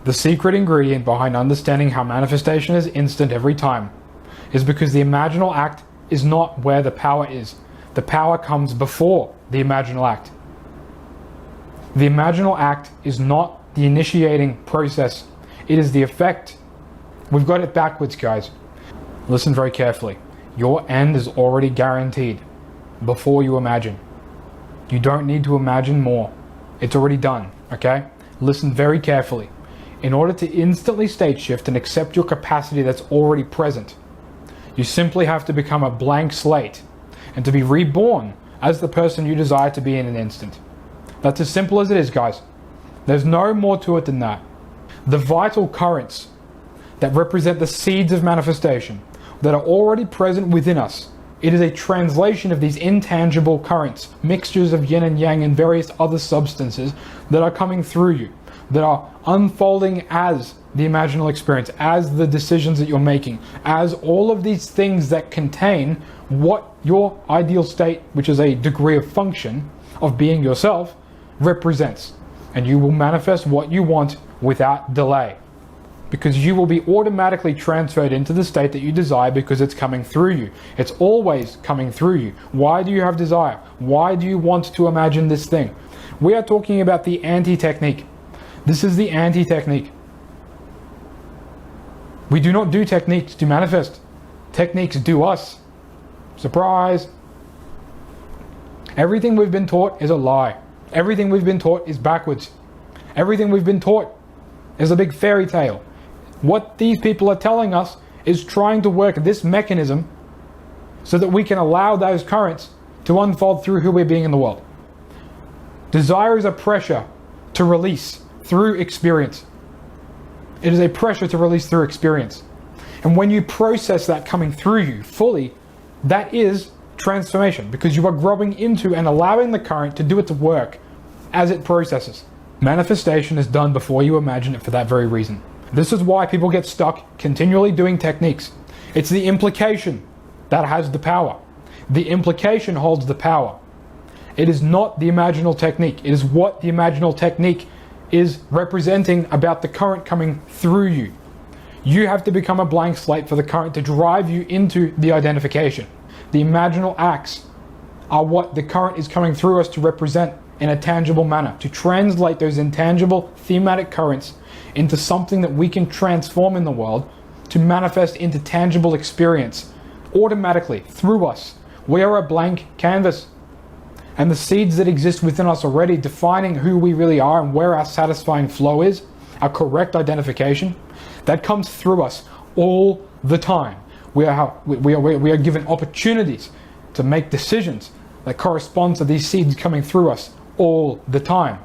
The secret ingredient behind understanding how manifestation is instant every time is because the imaginal act is not where the power is. The power comes before the imaginal act. The imaginal act is not the initiating process. It is the effect. We've got it backwards, guys. Listen very carefully. Your end is already guaranteed before you imagine. You don't need to imagine more. It's already done, okay? Listen very carefully. In order to instantly state shift and accept your capacity that's already present, you simply have to become a blank slate and to be reborn as the person you desire to be in an instant. That's as simple as it is, guys. There's no more to it than that. The vital currents that represent the seeds of manifestation that are already present within us. It is a translation of these intangible currents, mixtures of yin and yang and various other substances that are coming through you, that are unfolding as the imaginal experience, as the decisions that you're making, as all of these things that contain what your ideal state, which is a degree of function of being yourself, represents. And you will manifest what you want without delay, because you will be automatically transferred into the state that you desire because it's coming through you. It's always coming through you. Why do you have desire? Why do you want to imagine this thing? We are talking about the anti-technique. This is the anti-technique. We do not do techniques to manifest. Techniques do us. Surprise! Everything we've been taught is a lie. Everything we've been taught is backwards. Everything we've been taught is a big fairy tale. What these people are telling us is trying to work this mechanism so that we can allow those currents to unfold through who we're being in the world. Desire is a pressure to release through experience. It is a pressure to release through experience. And when you process that coming through you fully, that is transformation, because you are growing into and allowing the current to do its work as it processes. Manifestation is done before you imagine it for that very reason. This is why people get stuck continually doing techniques. It's the implication that has the power. The implication holds the power. It is not the imaginal technique. It is what the imaginal technique is representing about the current coming through you. You have to become a blank slate for the current to drive you into the identification. The imaginal acts are what the current is coming through us to represent in a tangible manner, to translate those intangible thematic currents into something that we can transform in the world, to manifest into tangible experience automatically through us. We are a blank canvas, and the seeds that exist within us already, defining who we really are and where our satisfying flow is, our correct identification, that comes through us all the time. We are given opportunities to make decisions that correspond to these seeds coming through us all the time.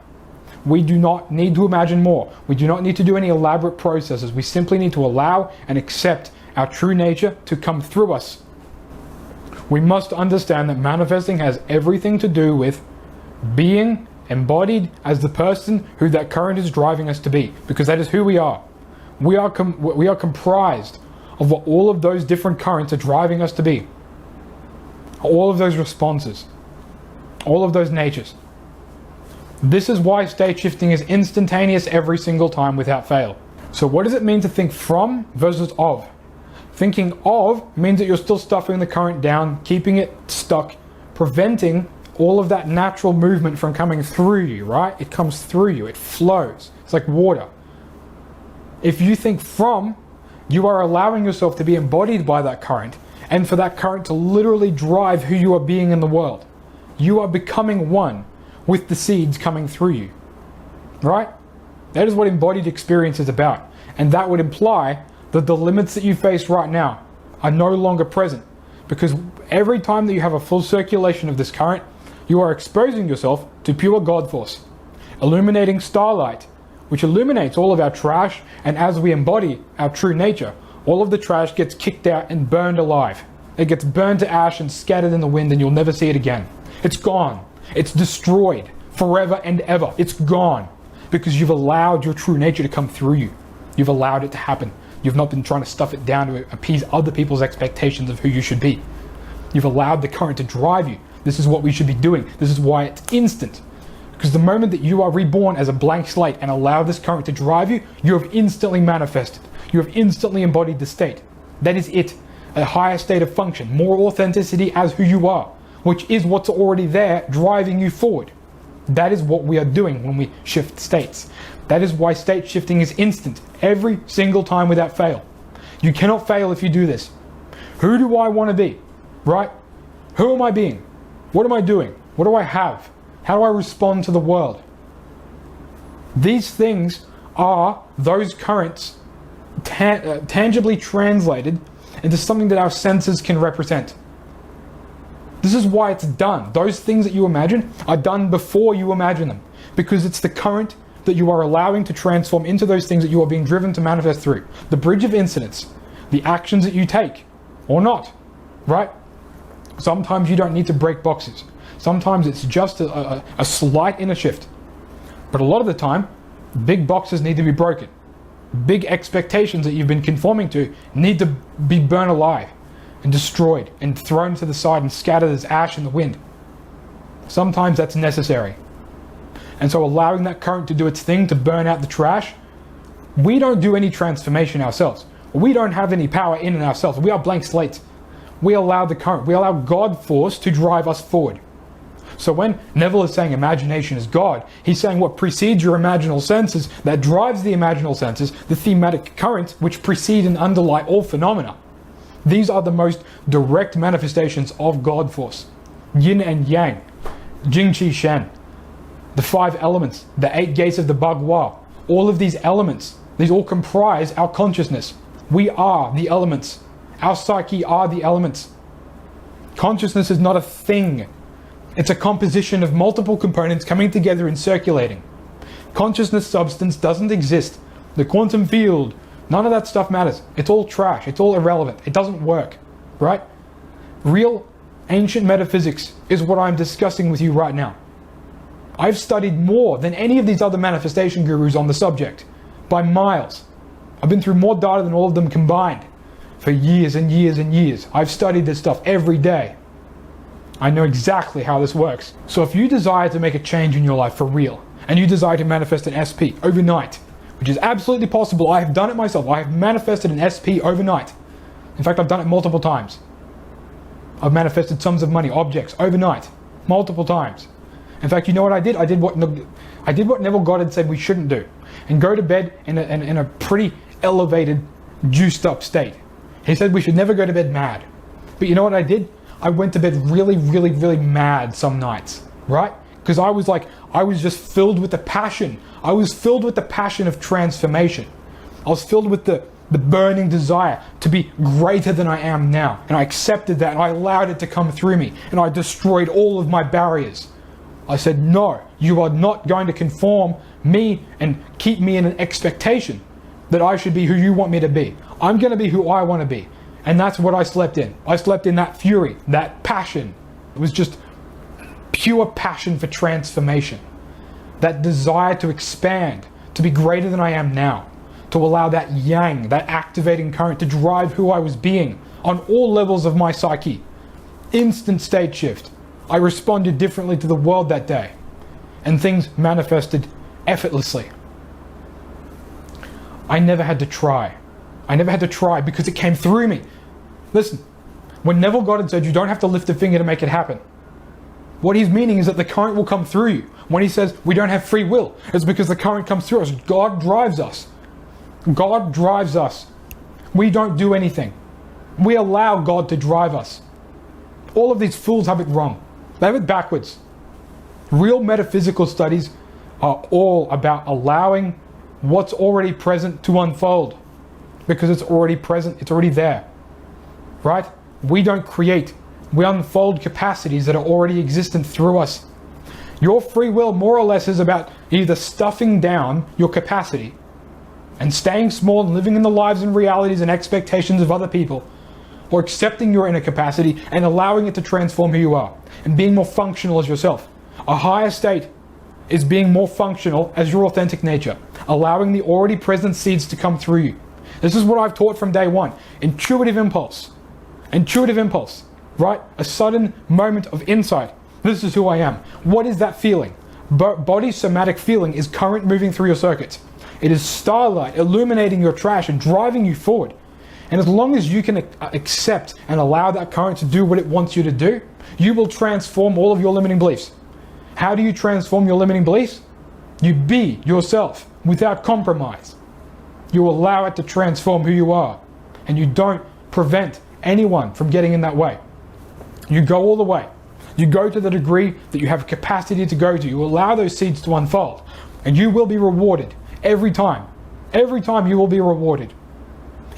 We do not need to imagine more. We do not need to do any elaborate processes. We simply need to allow and accept our true nature to come through us. We must understand that manifesting has everything to do with being embodied as the person who that current is driving us to be, because that is who we are. We are comprised of what all of those different currents are driving us to be. All of those responses, all of those natures. This is why state shifting is instantaneous every single time without fail. So what does it mean to think from versus of? Thinking of means that you're still stuffing the current down, keeping it stuck, preventing all of that natural movement from coming through you, right? It comes through you, it flows. It's like water. If you think from, you are allowing yourself to be embodied by that current, and for that current to literally drive who you are being in the world. You are becoming one with the seeds coming through you, right? That is what embodied experience is about. And that would imply that the limits that you face right now are no longer present, because every time that you have a full circulation of this current, you are exposing yourself to pure God force, illuminating starlight, which illuminates all of our trash, and as we embody our true nature, all of the trash gets kicked out and burned alive. It gets burned to ash and scattered in the wind, and you'll never see it again. It's gone. It's destroyed forever and ever. It's gone because you've allowed your true nature to come through you. You've allowed it to happen. You've not been trying to stuff it down to appease other people's expectations of who you should be. You've allowed the current to drive you. This is what we should be doing. This is why it's instant. Because the moment that you are reborn as a blank slate and allow this current to drive you, you have instantly manifested. You have instantly embodied the state. That is it. A higher state of function, more authenticity as who you are, which is what's already there driving you forward. That is what we are doing when we shift states. That is why state shifting is instant, every single time without fail. You cannot fail if you do this. Who do I want to be? Right? Who am I being? What am I doing? What do I have? How do I respond to the world? These things are those currents tangibly translated into something that our senses can represent. This is why it's done. Those things that you imagine are done before you imagine them, because it's the current that you are allowing to transform into those things that you are being driven to manifest through. The bridge of incidence, the actions that you take, or not, right? Sometimes you don't need to break boxes. Sometimes it's just a slight inner shift. But a lot of the time, big boxes need to be broken. Big expectations that you've been conforming to need to be burned alive and destroyed and thrown to the side and scattered as ash in the wind. Sometimes that's necessary. And so allowing that current to do its thing to burn out the trash, we don't do any transformation ourselves. We don't have any power in and ourselves. We are blank slates. We allow the current, we allow God force to drive us forward. So when Neville is saying imagination is God, he's saying what precedes your imaginal senses, that drives the imaginal senses, the thematic currents which precede and underlie all phenomena. These are the most direct manifestations of God force. Yin and Yang, Jing Qi Shen, the 5 elements, the 8 gates of the Bagua. All of these elements, these all comprise our consciousness. We are the elements. Our psyche are the elements. Consciousness is not a thing. It's a composition of multiple components coming together and circulating. Consciousness substance doesn't exist. The quantum field, none of that stuff matters. It's all trash. It's all irrelevant. It doesn't work, right? Real ancient metaphysics is what I'm discussing with you right now. I've studied more than any of these other manifestation gurus on the subject, by miles. I've been through more data than all of them combined for years and years and years. I've studied this stuff every day. I know exactly how this works. So if you desire to make a change in your life for real, and you desire to manifest an SP overnight, which is absolutely possible, I have done it myself. I have manifested an SP overnight. In fact, I've done it multiple times. I've manifested sums of money, objects, overnight, multiple times. In fact, you know what I did? I did what Neville Goddard said we shouldn't do, and go to bed in a pretty elevated, juiced up state. He said we should never go to bed mad. But you know what I did? I went to bed really, really, really mad some nights, right? Because I was just filled with the passion. I was filled with the passion of transformation. I was filled with the burning desire to be greater than I am now. And I accepted that, and I allowed it to come through me, and I destroyed all of my barriers. I said, no, you are not going to conform me and keep me in an expectation that I should be who you want me to be. I'm going to be who I want to be. And that's what I slept in. I slept in that fury, that passion. It was just pure passion for transformation. That desire to expand, to be greater than I am now. To allow that yang, that activating current to drive who I was being on all levels of my psyche. Instant state shift. I responded differently to the world that day. And things manifested effortlessly. I never had to try. I never had to try because it came through me. Listen, when Neville Goddard said you don't have to lift a finger to make it happen, what he's meaning is that the current will come through you. When he says we don't have free will, it's because the current comes through us. God drives us. God drives us. We don't do anything. We allow God to drive us. All of these fools have it wrong. They have it backwards. Real metaphysical studies are all about allowing what's already present to unfold. Because it's already present, it's already there. Right? We don't create. We unfold capacities that are already existent through us. Your free will more or less is about either stuffing down your capacity and staying small and living in the lives and realities and expectations of other people, or accepting your inner capacity and allowing it to transform who you are and being more functional as yourself. A higher state is being more functional as your authentic nature, allowing the already present seeds to come through you. This is what I've taught from day one. Intuitive impulse. Intuitive impulse, right? A sudden moment of insight. This is who I am. What is that feeling? body somatic feeling is current moving through your circuits. It is starlight illuminating your trash and driving you forward. And as long as you can accept and allow that current to do what it wants you to do, you will transform all of your limiting beliefs. How do you transform your limiting beliefs? You be yourself without compromise. You allow it to transform who you are. And you don't prevent anyone from getting in that way. You go all the way. You go to the degree that you have capacity to go to. You allow those seeds to unfold. And you will be rewarded every time. Every time you will be rewarded.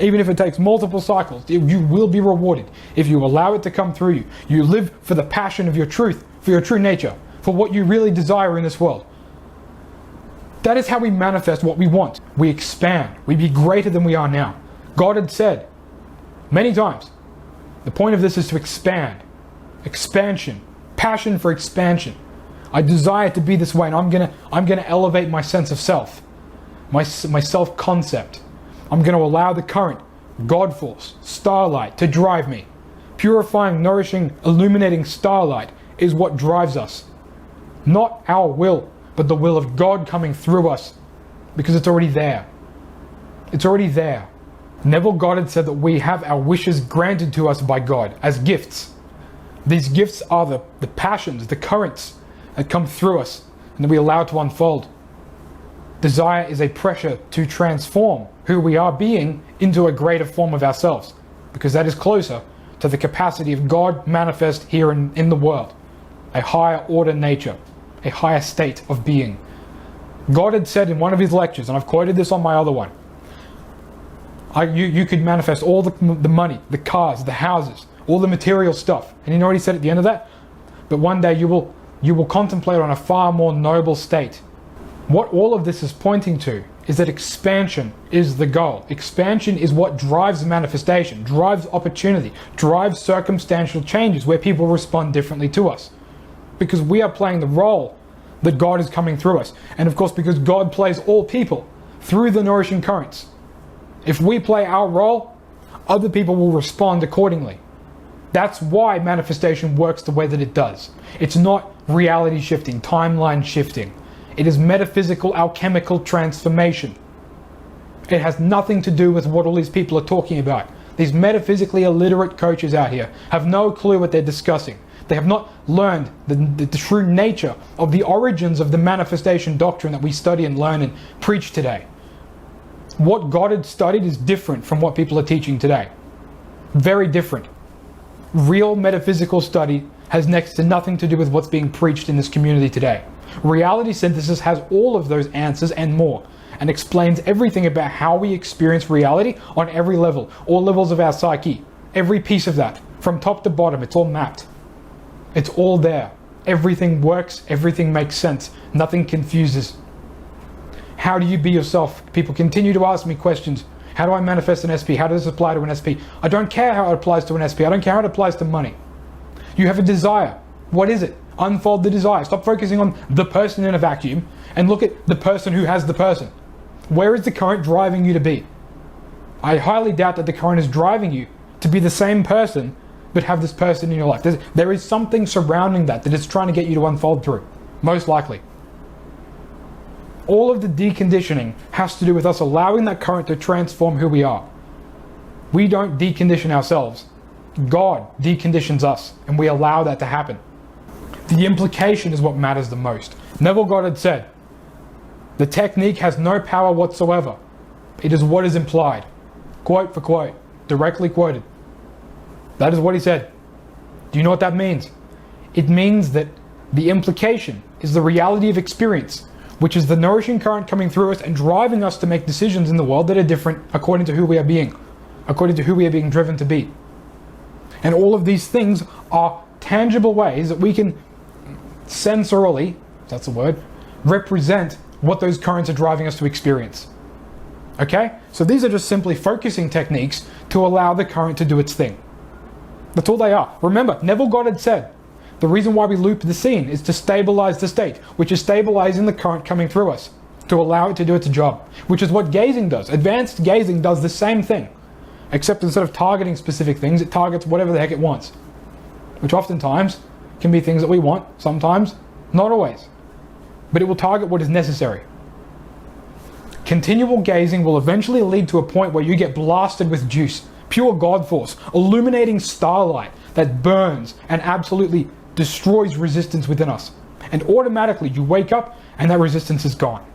Even if it takes multiple cycles, you will be rewarded if you allow it to come through you. You live for the passion of your truth, for your true nature, for what you really desire in this world. That is how we manifest what we want. We expand. We be greater than we are now. God had said many times, the point of this is to expand. Expansion. Passion for expansion. I desire to be this way, and I'm gonna elevate my sense of self, my self-concept. I'm going to allow the current, God force, starlight to drive me. Purifying, nourishing, illuminating starlight is what drives us. Not our will, but the will of God coming through us. Because it's already there. It's already there. Neville Goddard said that we have our wishes granted to us by God as gifts. These gifts are the passions, the currents that come through us and that we allow to unfold. Desire is a pressure to transform who we are being into a greater form of ourselves, because that is closer to the capacity of God manifest here in the world. A higher order nature, a higher state of being. God had said in one of his lectures, and I've quoted this on my other one, you could manifest all the money, the cars, the houses, all the material stuff. And you know what he said at the end of that? But one day you will contemplate on a far more noble state. What all of this is pointing to is that expansion is the goal. Expansion is what drives manifestation, drives opportunity, drives circumstantial changes where people respond differently to us. Because we are playing the role that God is coming through us. And of course, because God plays all people through the nourishing currents. If we play our role, other people will respond accordingly. That's why manifestation works the way that it does. It's not reality shifting, timeline shifting. It is metaphysical, alchemical transformation. It has nothing to do with what all these people are talking about. These metaphysically illiterate coaches out here have no clue what they're discussing. They have not learned the true nature of the origins of the manifestation doctrine that we study and learn and preach today. What God had studied is different from what people are teaching today. Very different. Real metaphysical study has next to nothing to do with what's being preached in this community today. Reality synthesis has all of those answers and more, and explains everything about how we experience reality on every level, all levels of our psyche. Every piece of that, from top to bottom, it's all mapped. It's all there. Everything works, everything makes sense, nothing confuses. How do you be yourself? People continue to ask me questions. How do I manifest an SP? How does this apply to an SP? I don't care how it applies to an SP. I don't care how it applies to money. You have a desire. What is it? Unfold the desire. Stop focusing on the person in a vacuum and look at the person who has the person. Where is the current driving you to be? I highly doubt that the current is driving you to be the same person but have this person in your life. There is something surrounding that it's trying to get you to unfold through. Most likely. All of the deconditioning has to do with us allowing that current to transform who we are. We don't decondition ourselves. God deconditions us, and we allow that to happen. The implication is what matters the most. Neville Goddard said, "The technique has no power whatsoever. It is what is implied." Quote for quote, directly quoted. That is what he said. Do you know what that means? It means that the implication is the reality of experience, which is the nourishing current coming through us and driving us to make decisions in the world that are different according to who we are being, according to who we are being driven to be. And all of these things are tangible ways that we can sensorily, if that's a word, represent what those currents are driving us to experience. Okay? So these are just simply focusing techniques to allow the current to do its thing. That's all they are. Remember, Neville Goddard said, the reason why we loop the scene is to stabilize the state, which is stabilizing the current coming through us, to allow it to do its job, which is what gazing does. Advanced gazing does the same thing, except instead of targeting specific things, it targets whatever the heck it wants, which oftentimes can be things that we want, sometimes not always. but it will target what is necessary. Continual gazing will eventually lead to a point where you get blasted with juice, pure God force, illuminating starlight that burns and absolutely destroys resistance within us. And automatically you wake up and that resistance is gone.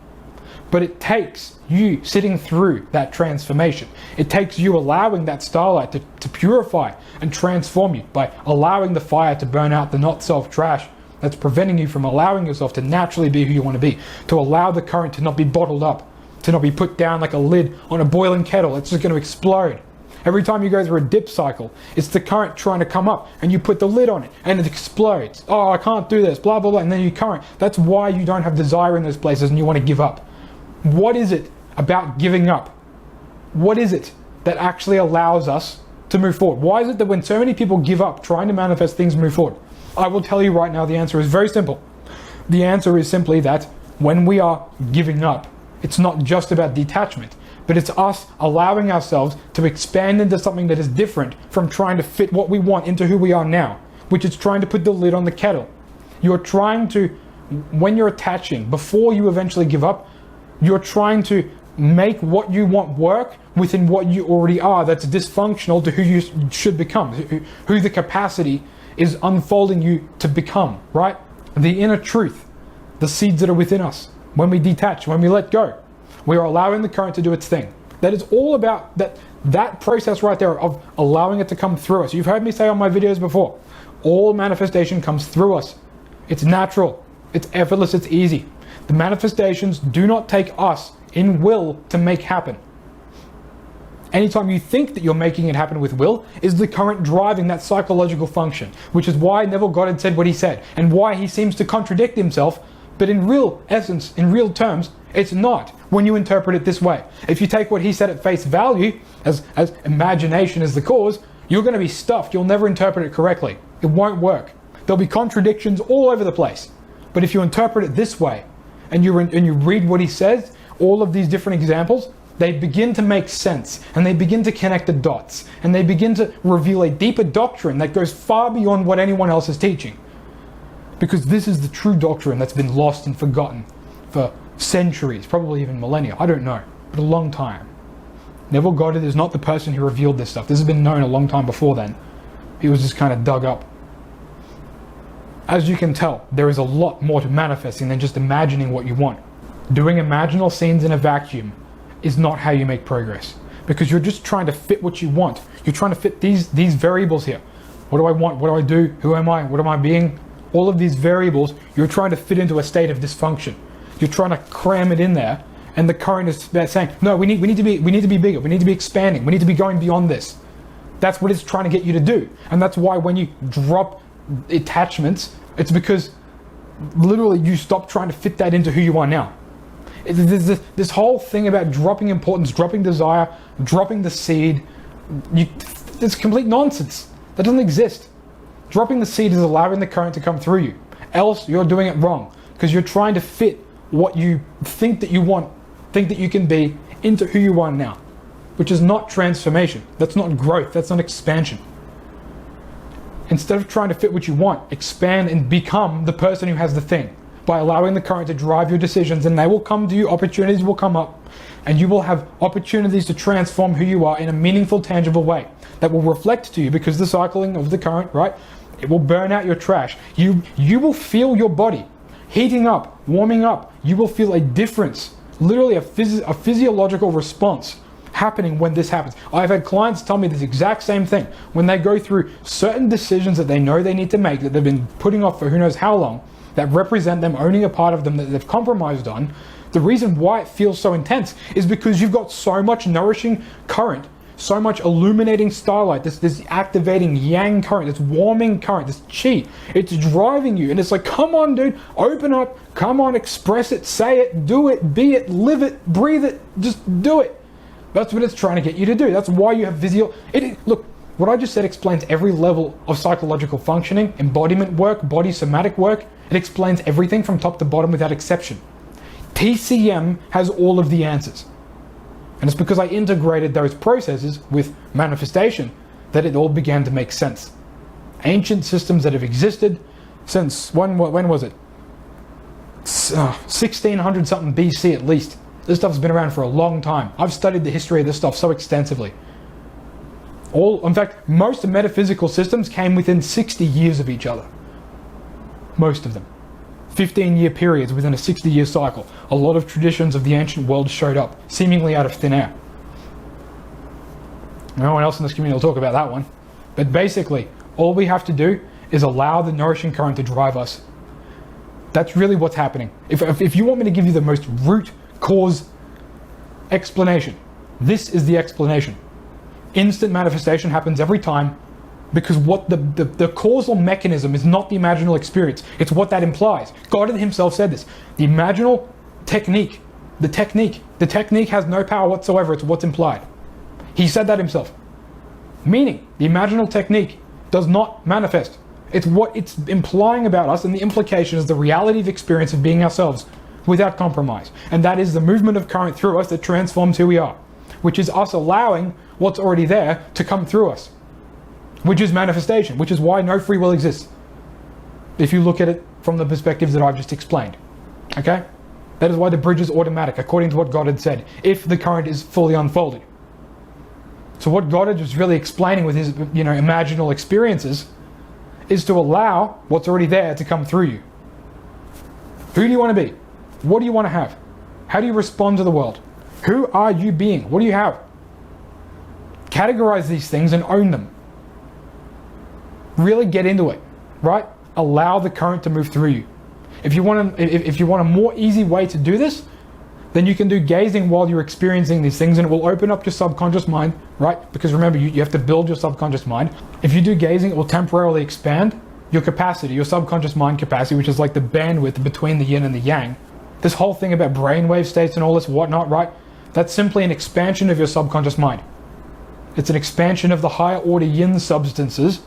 But it takes you sitting through that transformation. It takes you allowing that starlight to purify and transform you by allowing the fire to burn out the not-self trash that's preventing you from allowing yourself to naturally be who you want to be, to allow the current to not be bottled up, to not be put down like a lid on a boiling kettle. It's just going to explode. Every time you go through a dip cycle, it's the current trying to come up and you put the lid on it and it explodes. Oh, I can't do this, blah, blah, blah. And then you current. That's why you don't have desire in those places and you want to give up. What is it about giving up? What is it that actually allows us to move forward? Why is it that when so many people give up trying to manifest things move forward? I will tell you right now, the answer is very simple. The answer is simply that when we are giving up, it's not just about detachment, but it's us allowing ourselves to expand into something that is different from trying to fit what we want into who we are now, which is trying to put the lid on the kettle. You're trying to, when you're attaching, before you eventually give up, you're trying to make what you want work within what you already are that's dysfunctional to who you should become, who the capacity is unfolding you to become, right? The inner truth, the seeds that are within us. When we detach, when we let go, we are allowing the current to do its thing. That is all about that process right there of allowing it to come through us. You've heard me say on my videos before, all manifestation comes through us. It's natural, it's effortless, it's easy. The manifestations do not take us in will to make happen. Anytime you think that you're making it happen with will, is the current driving that psychological function, which is why Neville Goddard said what he said, and why he seems to contradict himself, but in real essence, in real terms, it's not when you interpret it this way. If you take what he said at face value, as imagination is the cause, you're going to be stuffed. You'll never interpret it correctly. It won't work. There'll be contradictions all over the place. But if you interpret it this way, and you read what he says, all of these different examples, they begin to make sense, and they begin to connect the dots, and they begin to reveal a deeper doctrine that goes far beyond what anyone else is teaching. Because this is the true doctrine that's been lost and forgotten for centuries, probably even millennia, I don't know, but a long time. Neville Goddard is not the person who revealed this stuff. This has been known a long time before then. He was just kind of dug up. As you can tell, there is a lot more to manifesting than just imagining what you want. Doing imaginal scenes in a vacuum is not how you make progress, because you're just trying to fit what you want. You're trying to fit these variables here. What do I want? What do I do? Who am I? What am I being? All of these variables, you're trying to fit into a state of dysfunction. You're trying to cram it in there, and the current is saying, no, we need to be bigger. We need to be expanding. We need to be going beyond this. That's what it's trying to get you to do. And that's why when you drop attachments, it's because literally you stop trying to fit that into who you are now. There's this whole thing about dropping importance, dropping desire, dropping the seed. It's complete nonsense. That doesn't exist. Dropping the seed is allowing the current to come through you. Else you're doing it wrong, because you're trying to fit what you think that you want, think that you can be, into who you are now, which is not transformation. That's not growth. That's not expansion. Instead of trying to fit what you want, expand and become the person who has the thing by allowing the current to drive your decisions, and they will come to you, opportunities will come up, and you will have opportunities to transform who you are in a meaningful, tangible way that will reflect to you, because the cycling of the current, right, it will burn out your trash. You will feel your body heating up, warming up. You will feel a difference, literally a physiological response happening when this happens. I've had clients tell me this exact same thing. When they go through certain decisions that they know they need to make, that they've been putting off for who knows how long, that represent them owning a part of them that they've compromised on, the reason why it feels so intense is because you've got so much nourishing current, so much illuminating starlight, this activating yang current, this warming current, this chi. It's driving you, and it's like, come on, dude, open up, come on, express it, say it, do it, be it, live it, breathe it, just do it. That's what it's trying to get you to do. That's why you have look, what I just said explains every level of psychological functioning, embodiment work, body somatic work. It explains everything from top to bottom without exception. TCM has all of the answers. And it's because I integrated those processes with manifestation that it all began to make sense. Ancient systems that have existed since, when was it? 1600 something BC at least. This stuff's been around for a long time. I've studied the history of this stuff so extensively. In fact, most of metaphysical systems came within 60 years of each other. Most of them. 15-year periods within a 60-year cycle. A lot of traditions of the ancient world showed up, seemingly out of thin air. No one else in this community will talk about that one. But basically, all we have to do is allow the nourishing current to drive us. That's really what's happening. If you want me to give you the most root cause explanation, this is the explanation. Instant manifestation happens every time because what the causal mechanism is not the imaginal experience. It's what that implies. God himself said this. The imaginal technique, the technique has no power whatsoever. It's what's implied. He said that himself. Meaning, the imaginal technique does not manifest. It's what it's implying about us, and the implication is the reality of experience of being ourselves without compromise. And that is the movement of current through us that transforms who we are, which is us allowing what's already there to come through us, which is manifestation, which is why no free will exists, if you look at it from the perspectives that I've just explained. Okay? That is why the bridge is automatic, according to what God had said, if the current is fully unfolded. So what Goddard was really explaining with his, imaginal experiences is to allow what's already there to come through you. Who do you want to be? What do you want to have? How do you respond to the world? Who are you being? What do you have? Categorize these things and own them. Really get into it, right? Allow the current to move through you. If you want a more easy way to do this, then you can do gazing while you're experiencing these things, and it will open up your subconscious mind, right? Because remember, you have to build your subconscious mind. If you do gazing, it will temporarily expand your capacity, your subconscious mind capacity, which is like the bandwidth between the yin and the yang. This whole thing about brainwave states and all this whatnot, right? That's simply an expansion of your subconscious mind. It's an expansion of the higher order yin substances,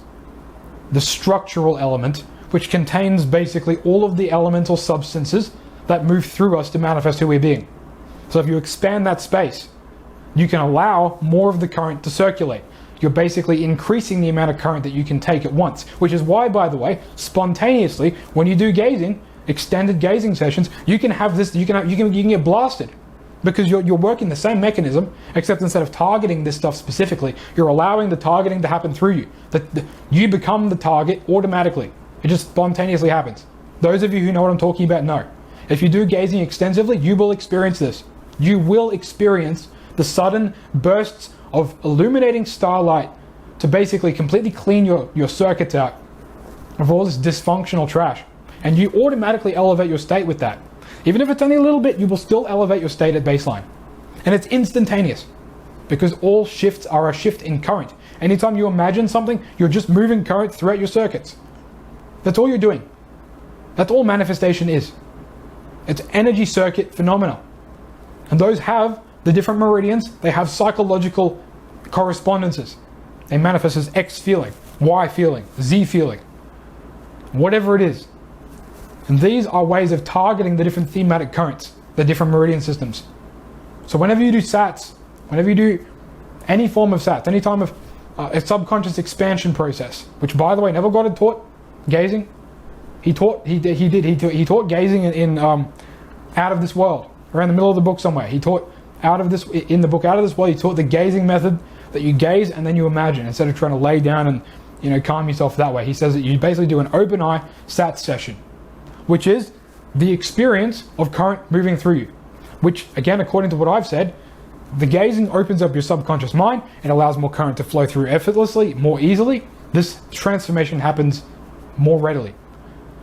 the structural element, which contains basically all of the elemental substances that move through us to manifest who we're being. So if you expand that space, you can allow more of the current to circulate. You're basically increasing the amount of current that you can take at once, which is why, by the way, spontaneously, when you do gazing, extended gazing sessions, you can have this, you can get blasted, because you're working the same mechanism, except instead of targeting this stuff specifically, you're allowing the targeting to happen through you. You become the target automatically. It just spontaneously happens. Those of you who know what I'm talking about know. If you do gazing extensively, you will experience this. You will experience the sudden bursts of illuminating starlight to basically completely clean your circuits out of all this dysfunctional trash. And you automatically elevate your state with that. Even if it's only a little bit, you will still elevate your state at baseline. And it's instantaneous, because all shifts are a shift in current. Anytime you imagine something, you're just moving current throughout your circuits. That's all you're doing. That's all manifestation is. It's energy circuit phenomena. And those have the different meridians, they have psychological correspondences. They manifest as X feeling, Y feeling, Z feeling, whatever it is. And these are ways of targeting the different thematic currents, the different meridian systems. So whenever you do SATs, whenever you do any form of SATs, any time of a subconscious expansion process, which by the way, Neville Goddard taught gazing. He taught gazing in Out of This World, around the middle of the book somewhere. He taught in the book Out of This World, he taught the gazing method, that you gaze and then you imagine, instead of trying to lay down and calm yourself that way. He says that you basically do an open eye SAT session, which is the experience of current moving through you. Which, again, according to what I've said, the gazing opens up your subconscious mind and allows more current to flow through effortlessly, more easily. This transformation happens more readily.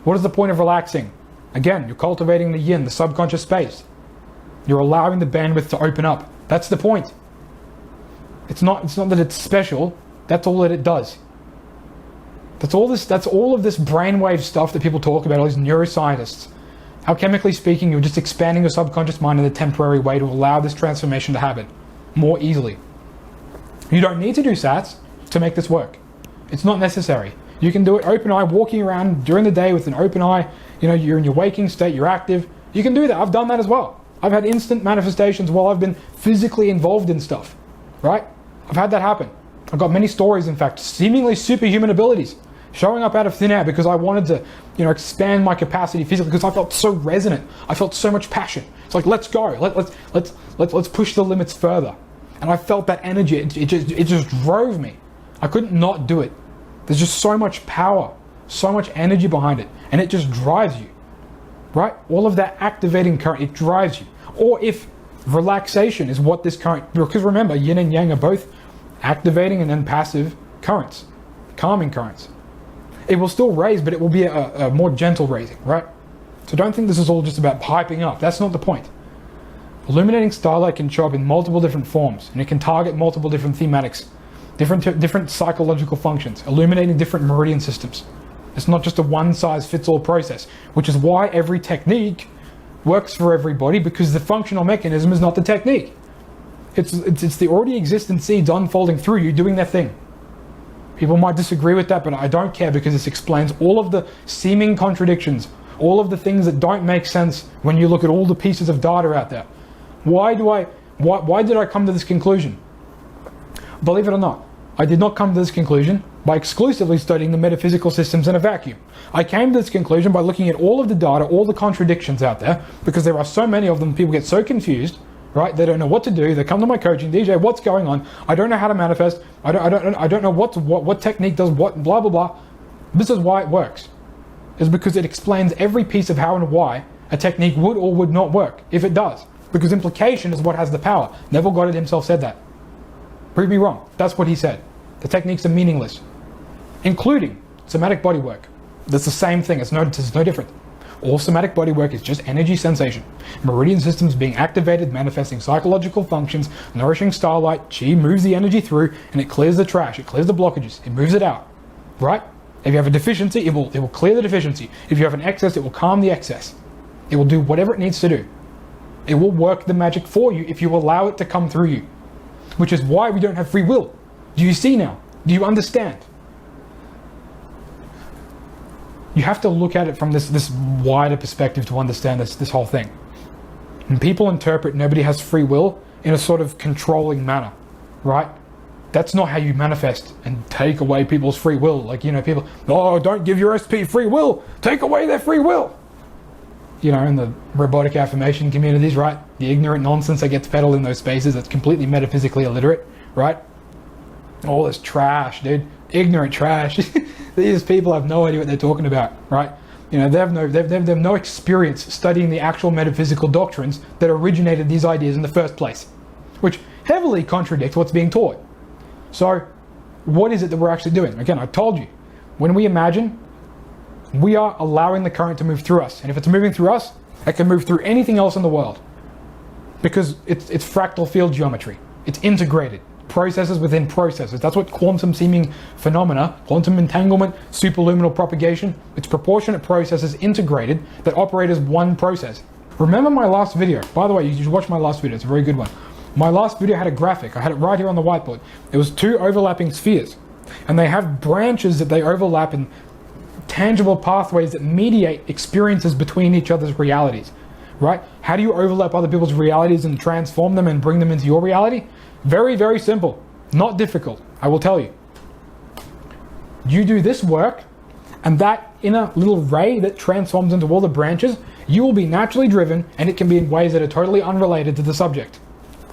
What is the point of relaxing? Again, you're cultivating the yin, the subconscious space. You're allowing the bandwidth to open up. That's the point. It's not that it's special, that's all that it does. That's all of this brainwave stuff that people talk about, all these neuroscientists. Alchemically speaking, you're just expanding your subconscious mind in a temporary way to allow this transformation to happen more easily. You don't need to do SATs to make this work. It's not necessary. You can do it open eye, walking around during the day with an open eye. You're in your waking state, you're active. You can do that. I've done that as well. I've had instant manifestations while I've been physically involved in stuff, right? I've had that happen. I've got many stories, in fact, seemingly superhuman abilities. showing up out of thin air because I wanted to, expand my capacity physically because I felt so resonant. I felt so much passion. It's like, let's go. Let's push the limits further. And I felt that energy. It just drove me. I couldn't not do it. There's just so much power, so much energy behind it, and it just drives you, right? All of that activating current, it drives you. Or if relaxation is what this current, because remember, yin and yang are both activating and then passive currents, calming currents. It will still raise, but it will be a more gentle raising, right? So don't think this is all just about piping up. That's not the point. Illuminating starlight can show up in multiple different forms, and it can target multiple different thematics, different psychological functions, illuminating different meridian systems. It's not just a one-size-fits-all process, which is why every technique works for everybody, because the functional mechanism is not the technique. It's the already existent seeds unfolding through you doing their thing. People might disagree with that, but I don't care, because this explains all of the seeming contradictions, all of the things that don't make sense when you look at all the pieces of data out there. Why did I come to this conclusion? Believe it or not, I did not come to this conclusion by exclusively studying the metaphysical systems in a vacuum. I came to this conclusion by looking at all of the data, all the contradictions out there, because there are so many of them. People get so confused, right? They don't know what to do. They come to my coaching, DJ, what's going on? I don't know how to manifest. I don't know what technique does what, blah, blah, blah. This is why it works. It's because it explains every piece of how and why a technique would or would not work, if it does. Because implication is what has the power. Neville Goddard himself said that. Prove me wrong. That's what he said. The techniques are meaningless, including somatic bodywork. That's the same thing. It's no different. All somatic bodywork is just energy sensation. Meridian systems being activated, manifesting psychological functions, nourishing starlight. Chi moves the energy through, and it clears the trash. It clears the blockages. It moves it out. Right? If you have a deficiency, it will clear the deficiency. If you have an excess, it will calm the excess. It will do whatever it needs to do. It will work the magic for you if you allow it to come through you. Which is why we don't have free will. Do you see now? Do you understand? You have to look at it from this wider perspective to understand this whole thing. And people interpret nobody has free will in a sort of controlling manner, right? That's not how you manifest and take away people's free will. Like, people, oh, don't give your SP free will. Take away their free will. In the robotic affirmation communities, right? The ignorant nonsense that gets peddled in those spaces that's completely metaphysically illiterate, right? All this trash, dude. Ignorant trash. These people have no idea what they're talking about, right? They have no experience studying the actual metaphysical doctrines that originated these ideas in the first place, which heavily contradicts what's being taught. So, what is it that we're actually doing? Again, I told you, when we imagine, we are allowing the current to move through us. And if it's moving through us, it can move through anything else in the world. Because it's fractal field geometry. It's integrated. Processes within processes. That's what quantum seeming phenomena, quantum entanglement, superluminal propagation, it's proportionate processes integrated that operate as one process. Remember my last video. By the way, you should watch my last video. It's a very good one. My last video had a graphic. I had it right here on the whiteboard. It was two overlapping spheres. And they have branches that they overlap in tangible pathways that mediate experiences between each other's realities, right? How do you overlap other people's realities and transform them and bring them into your reality? Very, very simple. Not difficult, I will tell you. You do this work, and that inner little ray that transforms into all the branches, you will be naturally driven, and it can be in ways that are totally unrelated to the subject.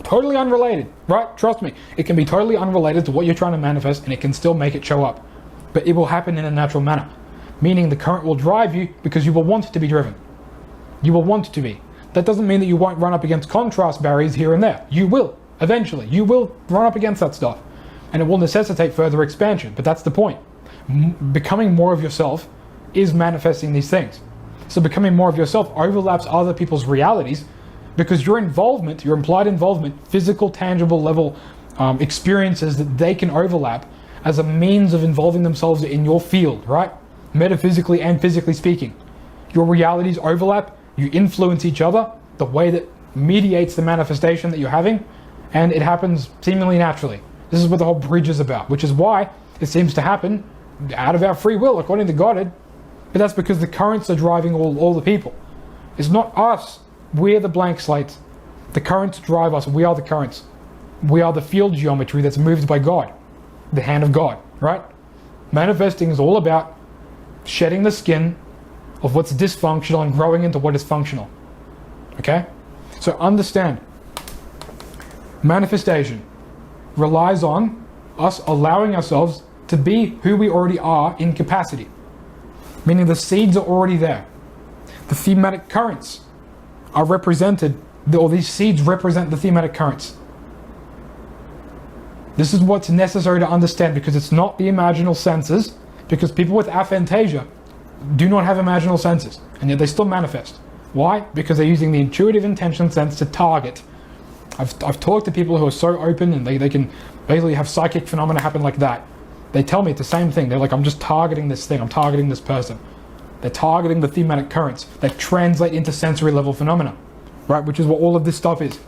Totally unrelated, right? Trust me. It can be totally unrelated to what you're trying to manifest, and it can still make it show up. But it will happen in a natural manner. Meaning the current will drive you because you will want to be driven. You will want to be. That doesn't mean that you won't run up against contrast barriers here and there. You will, eventually. You will run up against that stuff. And it will necessitate further expansion. But that's the point. Becoming more of yourself is manifesting these things. So becoming more of yourself overlaps other people's realities because your involvement, your implied involvement, physical, tangible level experiences that they can overlap as a means of involving themselves in your field, right? Metaphysically and physically speaking. Your realities overlap, you influence each other, the way that mediates the manifestation that you're having, and it happens seemingly naturally. This is what the whole bridge is about, which is why it seems to happen out of our free will, according to Goddard. But that's because the currents are driving all the people. It's not us. We're the blank slates. The currents drive us. We are the currents. We are the field geometry that's moved by God, the hand of God, right? Manifesting is all about shedding the skin of what's dysfunctional and growing into what is functional. Okay? So understand, manifestation relies on us allowing ourselves to be who we already are in capacity. Meaning the seeds are already there. The thematic currents are represented, or these seeds represent the thematic currents. This is what's necessary to understand, because it's not the imaginal senses, because people with aphantasia do not have imaginal senses, and yet they still manifest. Why? Because they're using the intuitive intention sense to target. I've talked to people who are so open, and they can basically have psychic phenomena happen like that. They tell me it's the same thing. They're like, I'm just targeting this thing, I'm targeting this person. They're targeting the thematic currents that translate into sensory level phenomena, right? Which is what all of this stuff is.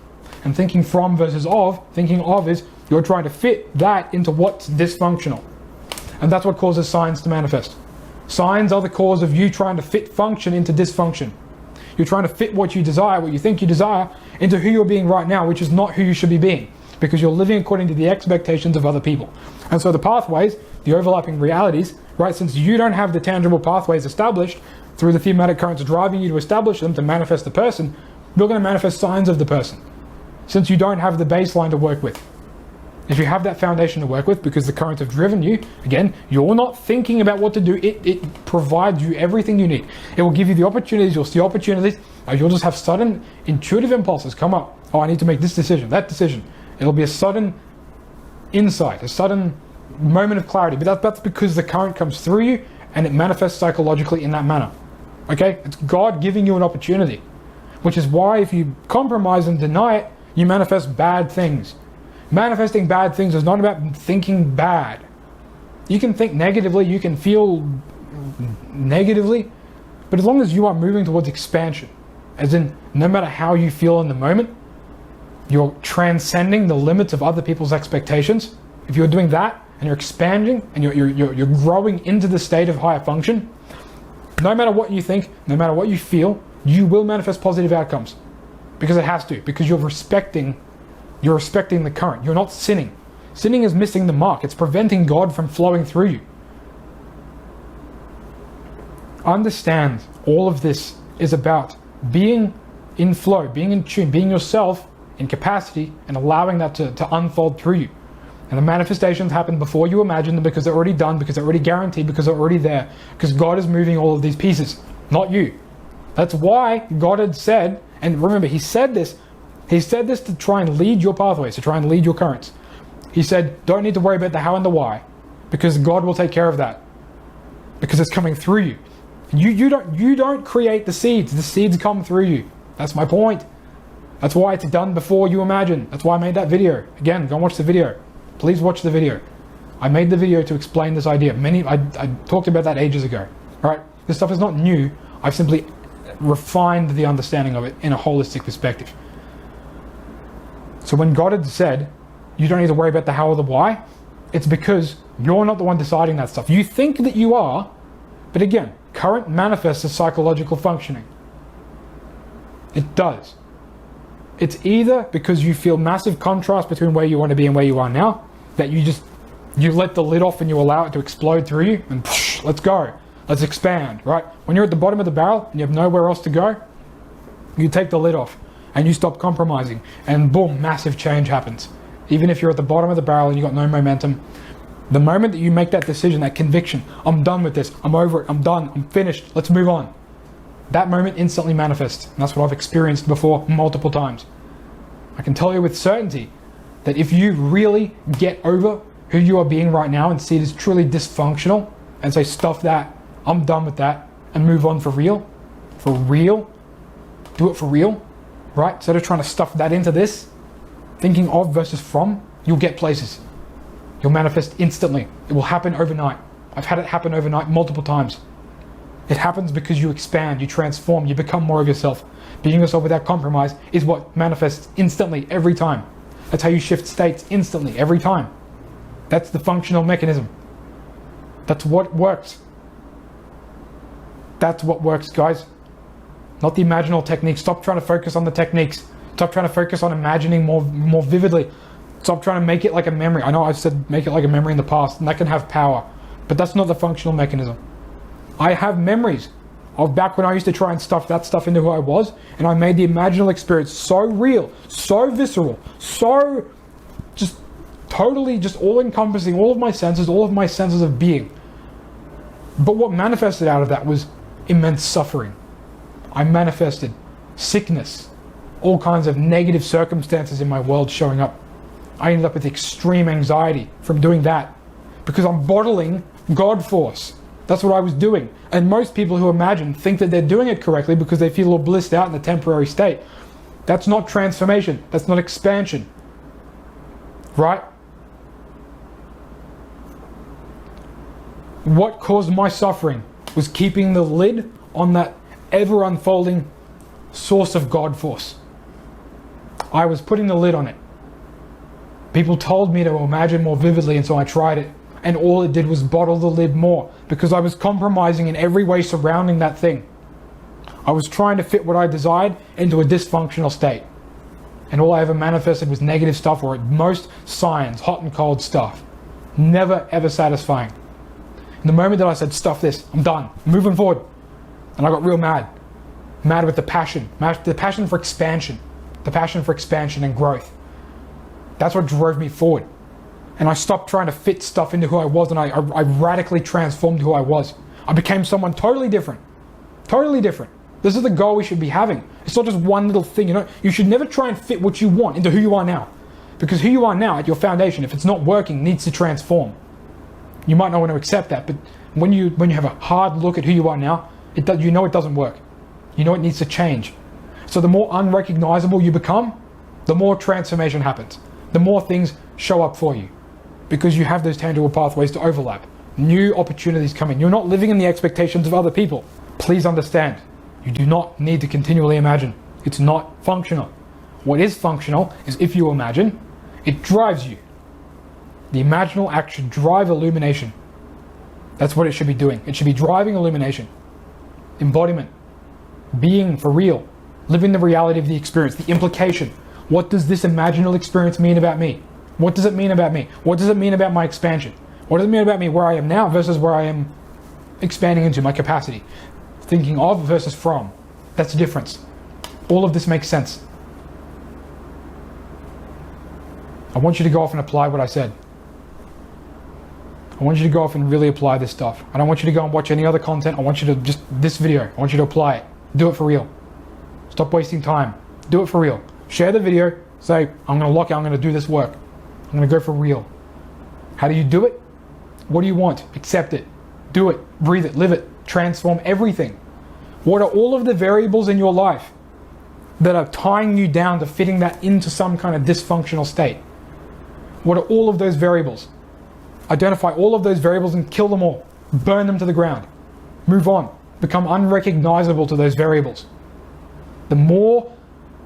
And thinking from versus of, thinking of is you're trying to fit that into what's dysfunctional. And that's what causes signs to manifest. Signs are the cause of you trying to fit function into dysfunction. You're trying to fit what you desire, what you think you desire, into who you're being right now, which is not who you should be being, because you're living according to the expectations of other people. And so the pathways, the overlapping realities, right, since you don't have the tangible pathways established through the thematic currents driving you to establish them to manifest the person, you're going to manifest signs of the person, since you don't have the baseline to work with. If you have that foundation to work with, because the currents have driven you, again, you're not thinking about what to do. It provides you everything you need. It will give you the opportunities. You'll see opportunities. You'll just have sudden intuitive impulses come up. Oh, I need to make this decision, that decision. It'll be a sudden insight, a sudden moment of clarity. But that's because the current comes through you and it manifests psychologically in that manner. Okay? It's God giving you an opportunity. Which is why if you compromise and deny it, you manifest bad things. Manifesting bad things is not about thinking bad. You can think negatively, you can feel negatively, but as long as you are moving towards expansion, as in no matter how you feel in the moment, you're transcending the limits of other people's expectations. If you're doing that and you're expanding and you're growing into the state of higher function, no matter what you think, no matter what you feel, you will manifest positive outcomes, because it has to, because you're respecting the current. You're not sinning. Sinning is missing the mark. It's preventing God from flowing through you. Understand, all of this is about being in flow, being in tune, being yourself in capacity, and allowing that to unfold through you. And the manifestations happen before you imagine them, because they're already done, because they're already guaranteed, because they're already there, because God is moving all of these pieces, not you. That's why God had said, and remember, He said this to try and lead your pathways, to try and lead your currents. He said, don't need to worry about the how and the why, because God will take care of that, because it's coming through you. You don't create the seeds come through you. That's my point. That's why it's done before you imagine. That's why I made that video. Again, go and watch the video. Please watch the video. I made the video to explain this idea. I talked about that ages ago. All right? This stuff is not new. I've simply refined the understanding of it in a holistic perspective. So when God had said, you don't need to worry about the how or the why, it's because you're not the one deciding that stuff. You think that you are, but again, current manifests as psychological functioning. It does. It's either because you feel massive contrast between where you want to be and where you are now, that you let the lid off and you allow it to explode through you, and let's go. Let's expand, right? When you're at the bottom of the barrel and you have nowhere else to go, you take the lid off and you stop compromising, and boom, massive change happens. Even if you're at the bottom of the barrel and you've got no momentum, the moment that you make that decision, that conviction, I'm done with this, I'm over it, I'm done, I'm finished, let's move on. That moment instantly manifests. And that's what I've experienced before multiple times. I can tell you with certainty that if you really get over who you are being right now and see it as truly dysfunctional and say, stuff that, I'm done with that, and move on for real, do it for real, right? Instead of trying to stuff that into this, thinking of versus from, you'll get places. You'll manifest instantly. It will happen overnight. I've had it happen overnight multiple times. It happens because you expand, you transform, you become more of yourself. Being yourself without compromise is what manifests instantly every time. That's how you shift states instantly every time. That's the functional mechanism. That's what works. That's what works, guys. Not the imaginal techniques. Stop trying to focus on the techniques. Stop trying to focus on imagining more vividly. Stop trying to make it like a memory. I know I've said make it like a memory in the past, and that can have power. But that's not the functional mechanism. I have memories of back when I used to try and stuff that stuff into who I was, and I made the imaginal experience so real, so visceral, so just totally just all-encompassing, all of my senses of being. But what manifested out of that was immense suffering. I manifested sickness, all kinds of negative circumstances in my world showing up. I ended up with extreme anxiety from doing that because I'm bottling God force. That's what I was doing. And most people who imagine think that they're doing it correctly because they feel all blissed out in a temporary state. That's not transformation. That's not expansion. Right? What caused my suffering was keeping the lid on that ever unfolding source of God force. I was putting the lid on it. People told me to imagine more vividly, and so I tried it. And all it did was bottle the lid more, because I was compromising in every way surrounding that thing. I was trying to fit what I desired into a dysfunctional state. And all I ever manifested was negative stuff, or at most science, hot and cold stuff. Never ever satisfying. And the moment that I said, stuff this, I'm done, I'm moving forward. And I got real mad. Mad with the passion for expansion. The passion for expansion and growth. That's what drove me forward. And I stopped trying to fit stuff into who I was, and I radically transformed who I was. I became someone totally different. Totally different. This is the goal we should be having. It's not just one little thing, you know. You should never try and fit what you want into who you are now. Because who you are now at your foundation, if it's not working, needs to transform. You might not want to accept that, but when you have a hard look at who you are now, you know it doesn't work. You know it needs to change. So the more unrecognizable you become, the more transformation happens. The more things show up for you. Because you have those tangible pathways to overlap. New opportunities come in. You're not living in the expectations of other people. Please understand, you do not need to continually imagine. It's not functional. What is functional is if you imagine, it drives you. The imaginal act should drive illumination. That's what it should be doing. It should be driving illumination. Embodiment. Being for real. Living the reality of the experience. The implication. What does this imaginal experience mean about me? What does it mean about me? What does it mean about my expansion? What does it mean about me where I am now versus where I am expanding into, my capacity? Thinking of versus from. That's the difference. All of this makes sense. I want you to go off and apply what I said. I want you to go off and really apply this stuff. I don't want you to go and watch any other content. I want you to just, this video, I want you to apply it. Do it for real. Stop wasting time. Do it for real. Share the video. Say, I'm going to lock it. I'm going to do this work. I'm going to go for real. How do you do it? What do you want? Accept it. Do it. Breathe it. Live it. Transform everything. What are all of the variables in your life that are tying you down to fitting that into some kind of dysfunctional state? What are all of those variables? Identify all of those variables and kill them all. Burn them to the ground. Move on. Become unrecognizable to those variables. The more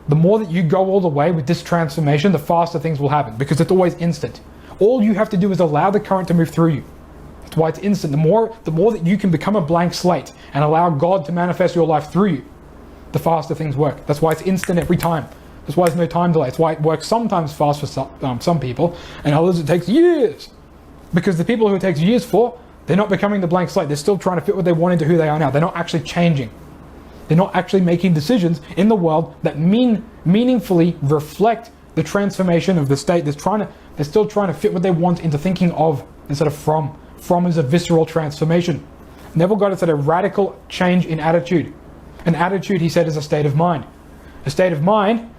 that you go all the way with this transformation, the faster things will happen, because it's always instant. All you have to do is allow the current to move through you. That's why it's instant. The more that you can become a blank slate and allow God to manifest your life through you, the faster things work. That's why it's instant every time. That's why there's no time delay. That's why it works sometimes fast for some people, and others it takes years. Because the people who it takes years for, they're not becoming the blank slate. They're still trying to fit what they want into who they are now. They're not actually changing. They're not actually making decisions in the world that meaningfully reflect the transformation of the state. They're still trying to fit what they want into thinking of instead of from. From is a visceral transformation. Neville Goddard said a radical change in attitude. An attitude, he said, is a state of mind. A state of mind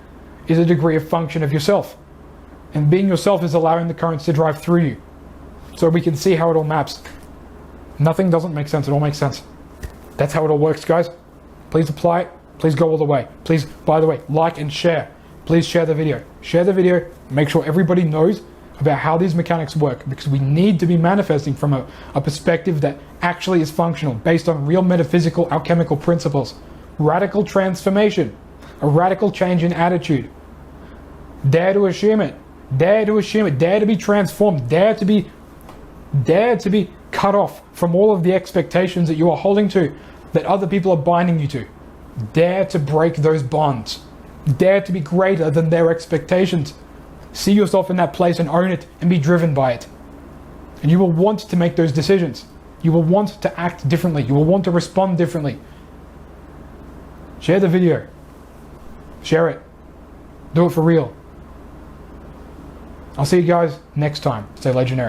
is a degree of function of yourself. And being yourself is allowing the currents to drive through you. So we can see how it all maps. Nothing doesn't make sense, it all makes sense. That's how it all works, guys. Please apply it. Please go all the way. Please, by the way, like and share. Please share the video. Share the video. Make sure everybody knows about how these mechanics work, because we need to be manifesting from a perspective that actually is functional, based on real metaphysical alchemical principles. Radical transformation. A radical change in attitude. Dare to assume it. Dare to assume it. Dare to be transformed. Dare to be cut off from all of the expectations that you are holding to, that other people are binding you to. Dare to break those bonds. Dare to be greater than their expectations. See yourself in that place and own it and be driven by it. And you will want to make those decisions. You will want to act differently. You will want to respond differently. Share the video. Share it. Do it for real. I'll see you guys next time. Stay legendary.